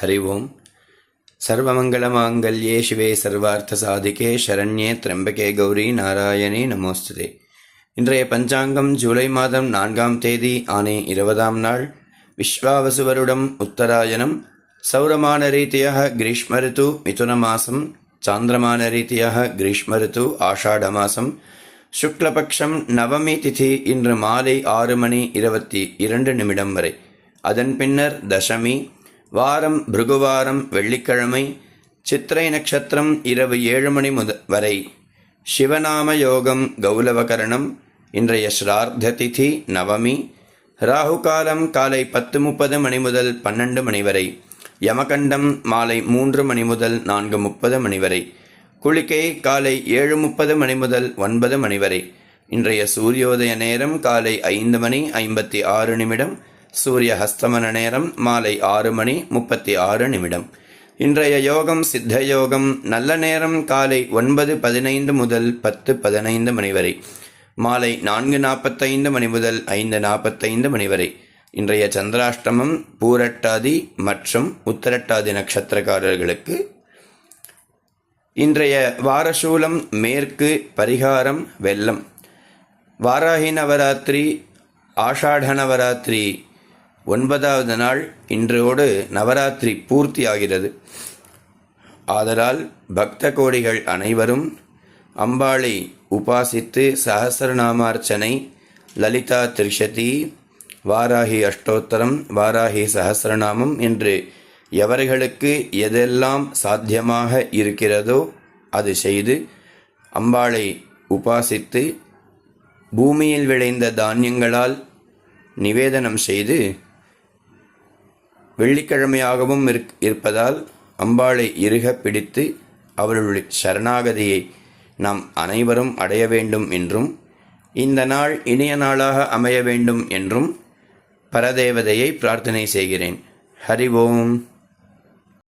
ஹரி ஓம். சர்வமங்கலமாங்கல்யே சிவே சர்வார்த்த சாதிகே சரண்யே திரம்பகே கௌரி நாராயணே நமோஸ்துதே. இன்றைய பஞ்சாங்கம் ஜூலை மாதம் 4ஆம் தேதி ஆனே 20ஆம் நாள் விஸ்வாவசு வருடம் உத்தராயணம். சௌரமான ரீதியாக கிரீஷ்ம ரித்து மிதுன மாசம், சாந்திரமான ரீதியாக கிரீஷ்ம ரித்து ஆஷாட மாசம், சுக்லபக்ஷம் நவமி திதி இன்று மாலை 6:22 வரை. அதன் பின்னர் தசமி, வாரம் பிருகுவாரம் வெள்ளிக்கிழமை, சித்திரை நட்சத்திரம் இரவு 7 வரை. சிவநாம யோகம் கௌலவகரணம். இன்றைய ஸ்ரார்த்த திதி நவமி. ராகு காலம் காலை 10:30 முதல் 12 வரை. யமகண்டம் மாலை 3 முதல் 4:30 வரை. குளிகை காலை 7:30 முதல் 9 வரை. இன்றைய சூரியோதய நேரம் காலை 5:56. சூரிய ஹஸ்தமன நேரம் மாலை 6:36. இன்றைய யோகம் சித்த யோகம். நல்ல நேரம் காலை 9:15 முதல் 10:15 வரை. மாலை 4:45 முதல் 5:45 வரை. இன்றைய சந்திராஷ்டமம் பூரட்டாதி மற்றும் உத்தரட்டாதி நட்சத்திரக்காரர்களுக்கு. இன்றைய வாரசூலம் மேற்கு, பரிகாரம் வெள்ளம். வாராகி நவராத்திரி ஆஷாட நவராத்திரி 9வது நாள் இன்றோடு நவராத்திரி பூர்த்தியாகிறது. ஆதலால் பக்த கோடிகள் அனைவரும் அம்பாளை உபாசித்து சஹஸ்ரநாமார்ச்சனை, லலிதா திரிஷதி, வாராகி அஷ்டோத்தரம், வாராகி சஹஸ்ரநாமம் என்று எவர்களுக்கு எதெல்லாம் சாத்தியமாக இருக்கிறதோ அது செய்து அம்பாளை உபாசித்து பூமியில் விளைந்த தானியங்களால் நிவேதனம் செய்து, வெள்ளிக்கிழமையாகவும் இருப்பதால் அம்பாளை இறுக பிடித்து அவர்களுடைய சரணாகதியை நாம் அனைவரும் அடைய வேண்டும் என்றும், இந்த நாள் இனிய நாளாக அமைய வேண்டும் என்றும் பரதேவதையை பிரார்த்தனை செய்கிறேன். ஹரி ஓம்.